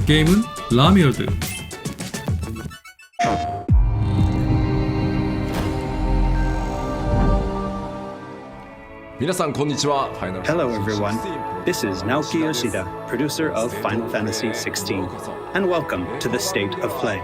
게임은 라미월드. Hello everyone, this is Naoki Yoshida, producer of Final Fantasy XVI, and welcome to the State of Play.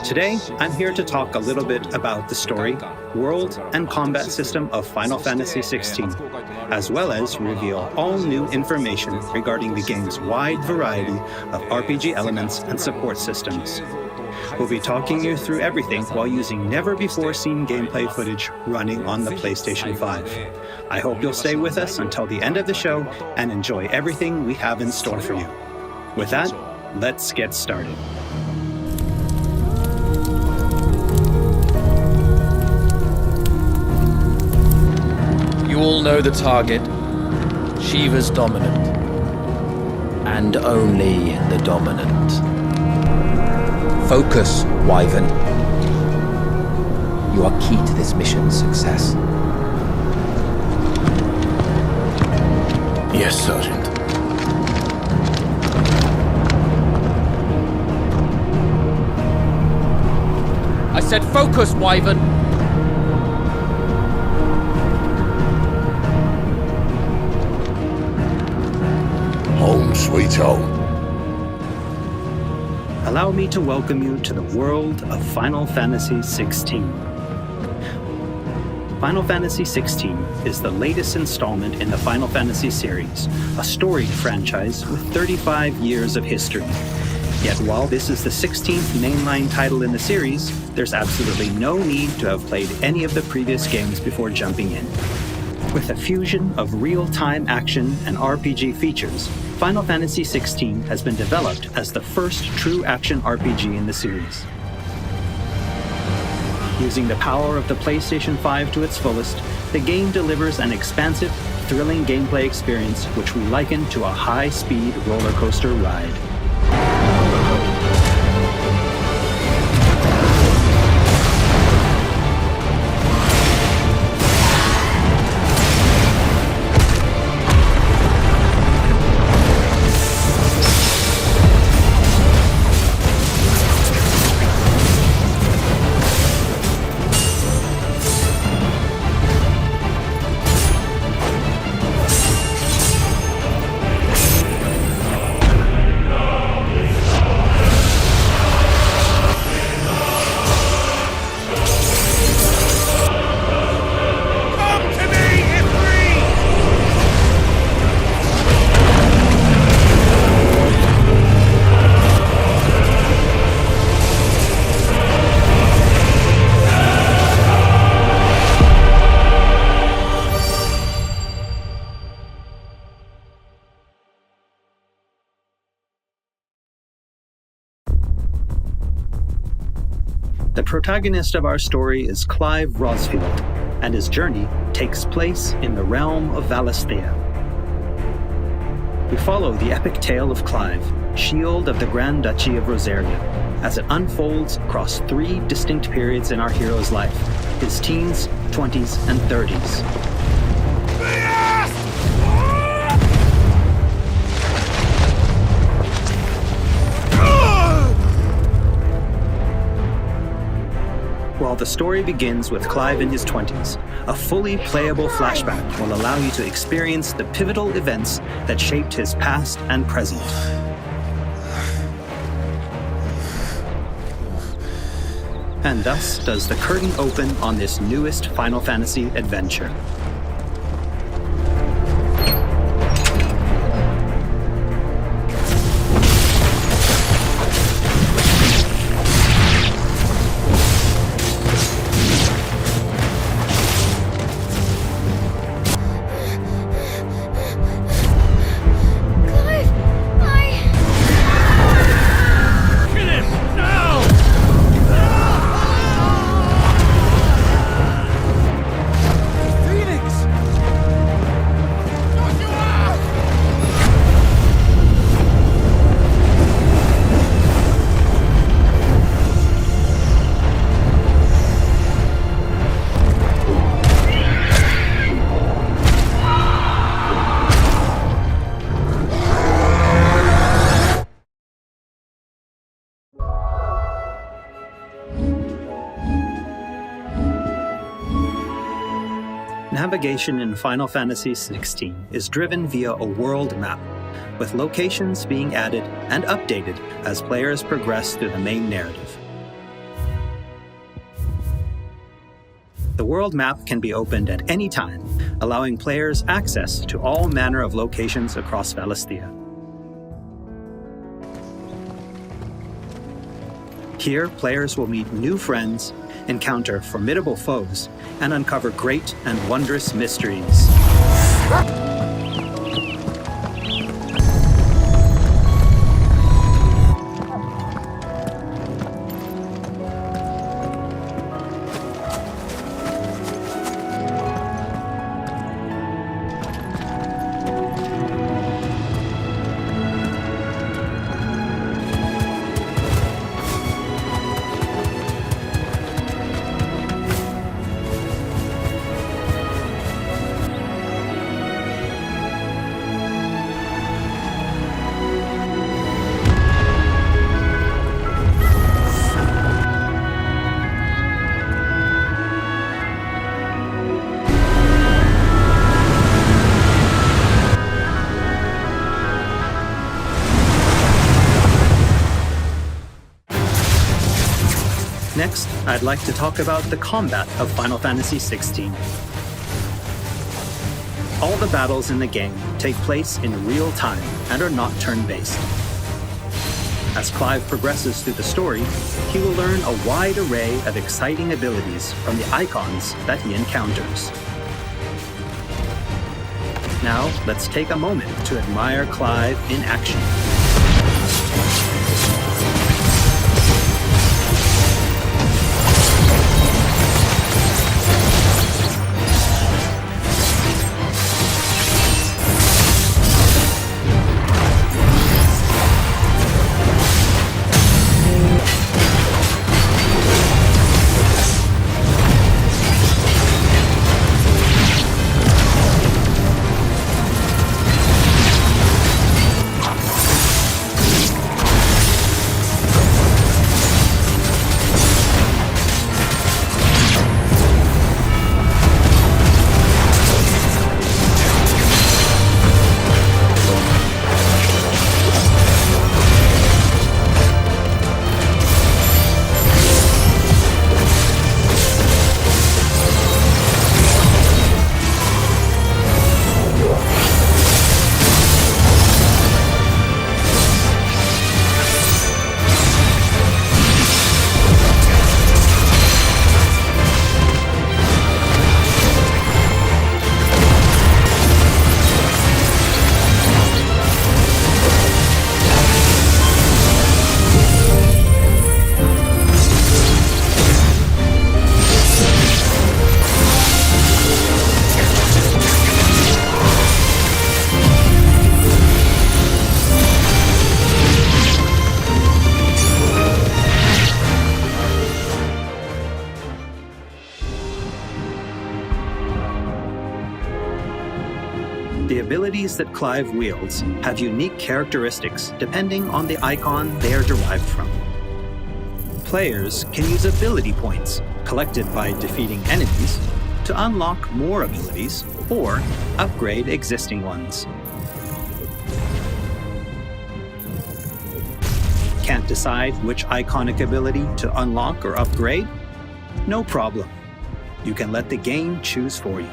Today, I'm here to talk a little bit about the story, world, and combat system of Final Fantasy XVI, as well as reveal all new information regarding the game's wide variety of RPG elements and support systems. We'll be talking you through everything while using never-before-seen gameplay footage running on the PlayStation 5. I hope you'll stay with us until the end of the show and enjoy everything we have in store for you. With that, let's get started. You all know the target. Shiva's dominant. And only the dominant. Focus, Wyvern. You are key to this mission's success. Yes, Sergeant. I said focus, Wyvern! Home sweet home. Allow me to welcome you to the world of Final Fantasy XVI. Final Fantasy XVI is the latest installment in the Final Fantasy series, a storied franchise with 35 years of history. Yet while this is the 16th mainline title in the series, there's absolutely no need to have played any of the previous games before jumping in. With a fusion of real-time action and RPG features, Final Fantasy XVI has been developed as the first true action RPG in the series. Using the power of the PlayStation 5 to its fullest, the game delivers an expansive, thrilling gameplay experience which we liken to a high-speed roller coaster ride. The protagonist of our story is Clive Rosfield, and his journey takes place in the realm of Valisthea. We follow the epic tale of Clive, Shield of the Grand Duchy of Rosaria, as it unfolds across three distinct periods in our hero's life: his teens, 20s, and 30s. While the story begins with Clive in his 20s, a fully playable flashback will allow you to experience the pivotal events that shaped his past and present. And thus does the curtain open on this newest Final Fantasy adventure. Phoenix! Navigation in Final Fantasy XVI is driven via a world map, with locations being added and updated as players progress through the main narrative. The world map can be opened at any time, allowing players access to all manner of locations across Valisthea. Here, players will meet new friends, encounter formidable foes, and uncover great and wondrous mysteries. Next, I'd like to talk about the combat of Final Fantasy XVI. All the battles in the game take place in real time and are not turn-based. As Clive progresses through the story, he will learn a wide array of exciting abilities from the icons that he encounters. Now, let's take a moment to admire Clive in action. The abilities that Clive wields have unique characteristics depending on the icon they are derived from. Players can use ability points collected by defeating enemies to unlock more abilities or upgrade existing ones. Can't decide which iconic ability to unlock or upgrade? No problem. You can let the game choose for you.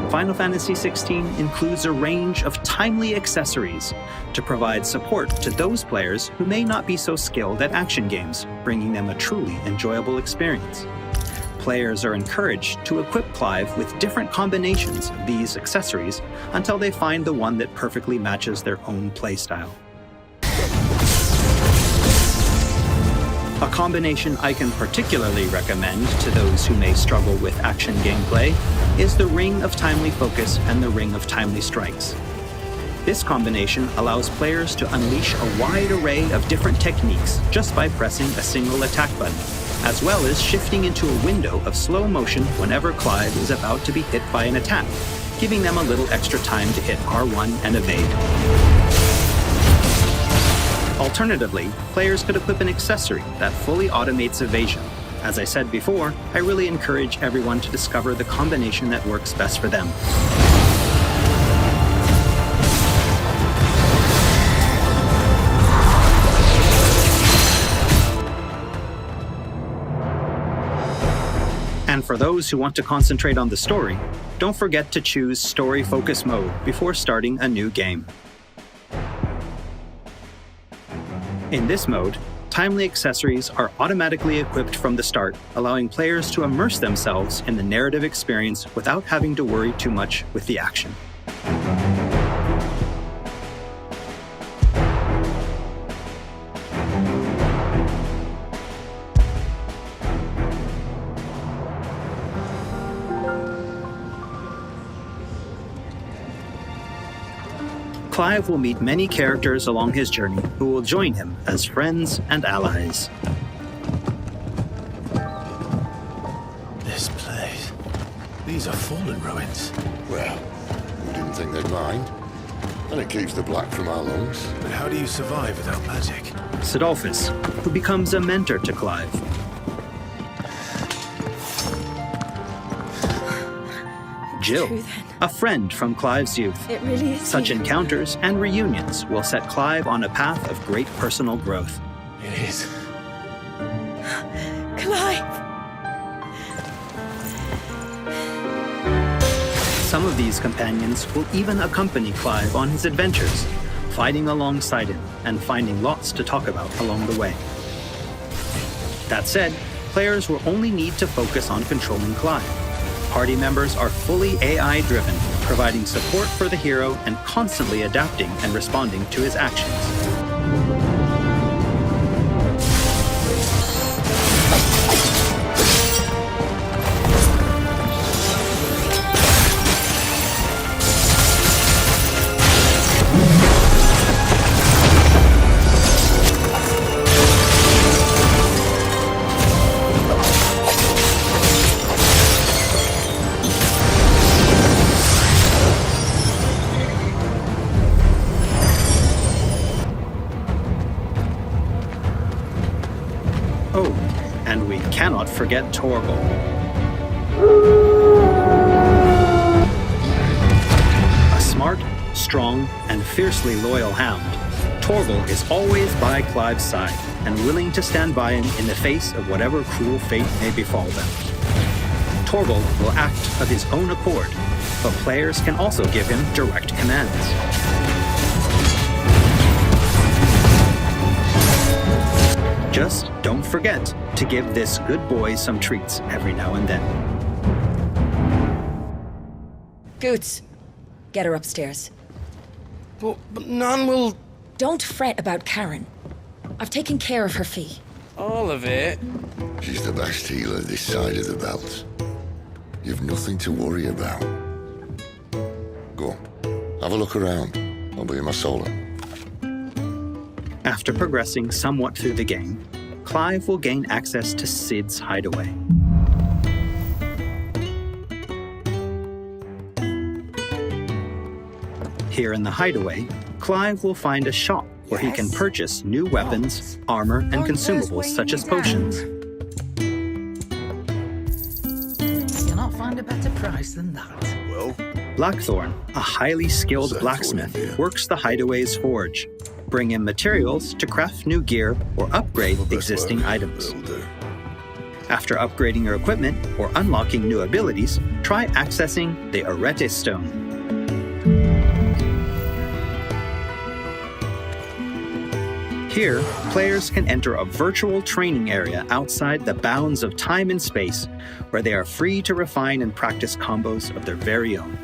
Final Fantasy XVI includes a range of timely accessories to provide support to those players who may not be so skilled at action games, bringing them a truly enjoyable experience. Players are encouraged to equip Clive with different combinations of these accessories until they find the one that perfectly matches their own playstyle. A combination I can particularly recommend to those who may struggle with action gameplay is the Ring of Timely Focus and the Ring of Timely Strikes. This combination allows players to unleash a wide array of different techniques just by pressing a single attack button, as well as shifting into a window of slow motion whenever Clive is about to be hit by an attack, giving them a little extra time to hit R1 and evade. Alternatively, players could equip an accessory that fully automates evasion. As I said before, I really encourage everyone to discover the combination that works best for them. And for those who want to concentrate on the story, don't forget to choose Story Focus Mode before starting a new game. In this mode, timely accessories are automatically equipped from the start, allowing players to immerse themselves in the narrative experience without having to worry too much with the action. Clive will meet many characters along his journey who will join him as friends and allies. This place. These are fallen ruins. Well, we didn't think they'd mind. And it keeps the black from our lungs. But how do you survive without magic? Sidolphus, who becomes a mentor to Clive. Jill, a friend from Clive's youth. It really is. Such encounters and reunions will set Clive on a path of great personal growth. It is. Clive! Some of these companions will even accompany Clive on his adventures, fighting alongside him and finding lots to talk about along the way. That said, players will only need to focus on controlling Clive. Party members are fully AI-driven, providing support for the hero and constantly adapting and responding to his actions. Oh, and we cannot forget Torgal. A smart, strong, and fiercely loyal hound, Torgal is always by Clive's side and willing to stand by him in the face of whatever cruel fate may befall them. Torgal will act of his own accord, but players can also give him direct commands. Just don't forget to give this good boy some treats every now and then. Goots, get her upstairs. But none will... Don't fret about Karen. I've taken care of her fee. All of it? She's the best healer this side of the belt. You've nothing to worry about. Go on, have a look around. I'll be in my solo. After progressing somewhat through the game, Clive will gain access to Sid's hideaway. Here in the hideaway, Clive will find a shop where he can purchase new weapons, armor, and consumables such as potions. You'll not find a better price than that. Well, Blackthorn, a highly skilled blacksmith, works the hideaway's forge, bring in materials to craft new gear or upgrade existing items. After upgrading your equipment or unlocking new abilities, try accessing the Arete Stone. Here, players can enter a virtual training area outside the bounds of time and space, where they are free to refine and practice combos of their very own.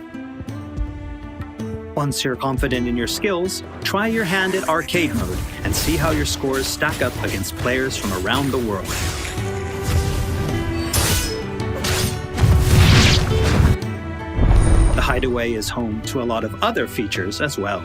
Once you're confident in your skills, try your hand at arcade mode and see how your scores stack up against players from around the world. The hideaway is home to a lot of other features as well.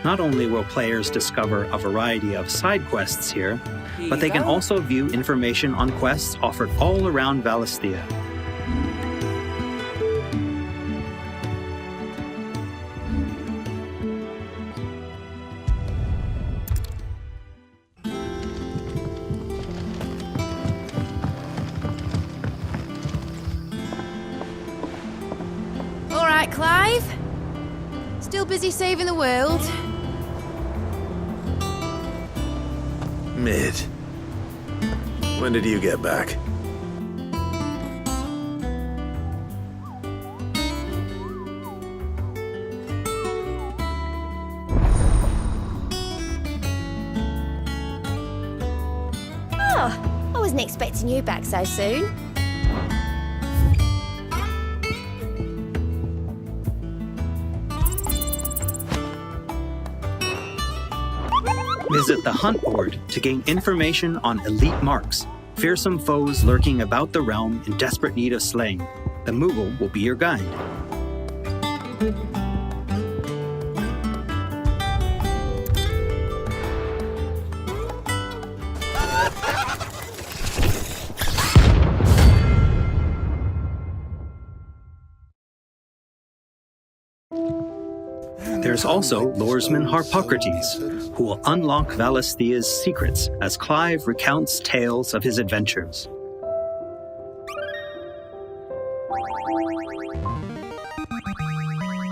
Not only will players discover a variety of side quests here, but they can also view information on quests offered all around Valisthea. All right, Clive. Still busy saving the world? Mid. When did you get back? Oh, I wasn't expecting you back so soon. Visit the hunt board to gain information on elite marks, fearsome foes lurking about the realm in desperate need of slaying. The Moogle will be your guide. There's also Lordesman Harpocrates, who will unlock Valisthea's secrets as Clive recounts tales of his adventures.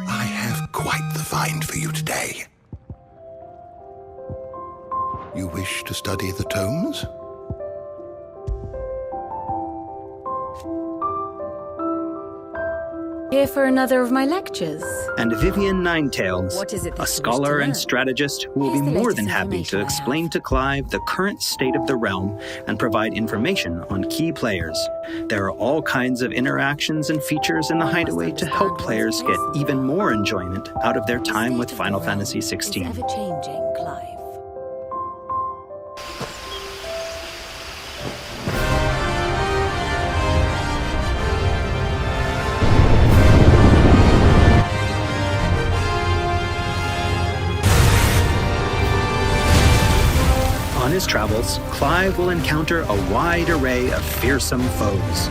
I have quite the find for you today. You wish to study the tomes? Here for another of my lectures. And Vivian Ninetails, What is it that a you scholar wish to and learn? strategist who will Here's be the more latest than happy to information I have. explain to Clive the current state of the realm and provide information on key players. There are all kinds of interactions and features in the Hideaway to help players get even more enjoyment out of their time with Final Fantasy Is XVI. ever changing, Clive. On his travels, Clive will encounter a wide array of fearsome foes.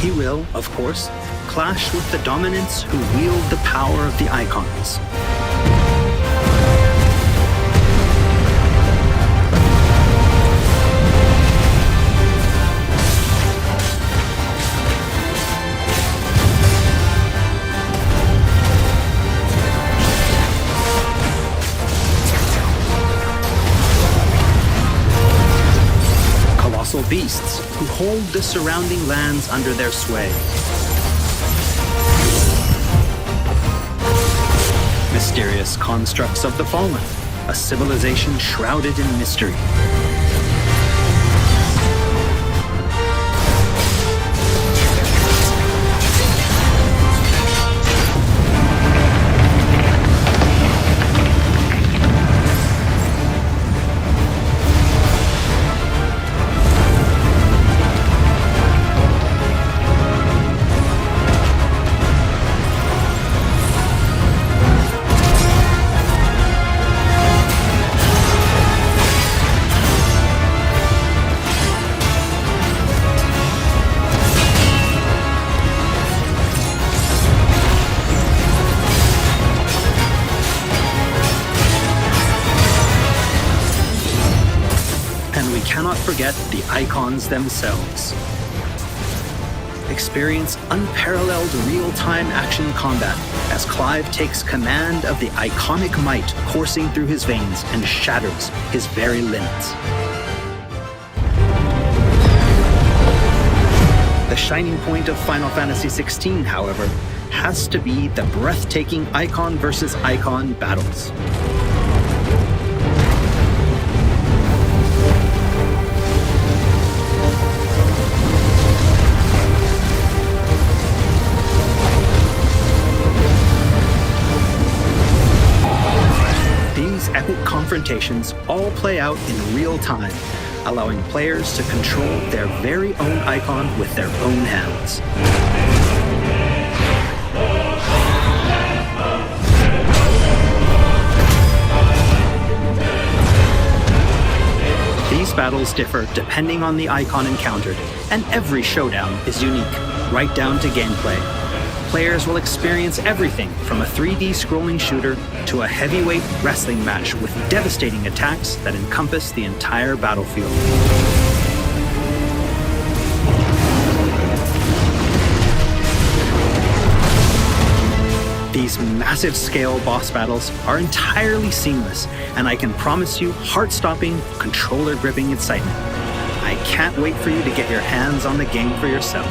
He will, of course, clash with the dominants who wield the power of the icons. Colossal beasts who hold the surrounding lands under their sway. Mysterious constructs of the fallen, a civilization shrouded in mystery. we cannot forget the icons themselves. Experience unparalleled real-time action combat as Clive takes command of the iconic might coursing through his veins and shatters his very limits. The shining point of Final Fantasy XVI, however, has to be the breathtaking icon versus icon battles. These epic confrontations all play out in real time, allowing players to control their very own icon with their own hands. These battles differ depending on the icon encountered, and every showdown is unique, right down to gameplay. Players will experience everything from a 3D scrolling shooter to a heavyweight wrestling match with devastating attacks that encompass the entire battlefield. These massive scale boss battles are entirely seamless, and I can promise you heart-stopping, controller-gripping excitement. I can't wait for you to get your hands on the game for yourself.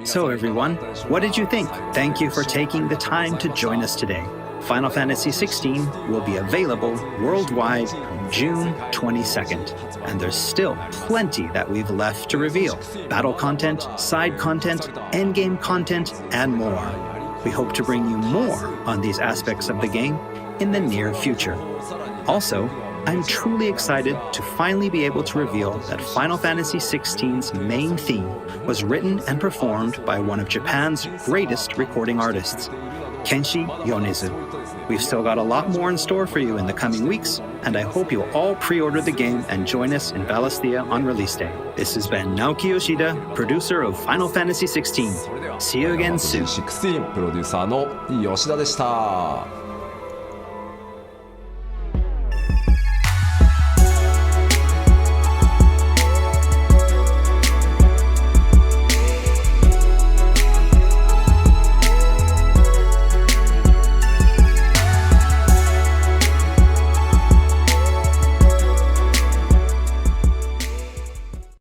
So everyone, what did you think? Thank you for taking the time to join us today. Final Fantasy XVI will be available worldwide June 22nd, and there's still plenty that we've left to reveal. Battle content, side content, endgame content, and more. We hope to bring you more on these aspects of the game in the near future. Also, I'm truly excited to finally be able to reveal that Final Fantasy XVI's main theme was written and performed by one of Japan's greatest recording artists. Kenshi Yonezu. We've still got a lot more in store for you in the coming weeks, and I hope you'll all pre-order the game and join us in Valisthea on release day. This has been Naoki Yoshida, producer of Final Fantasy XVI. See you again soon. 16プロデューサーの吉田でした。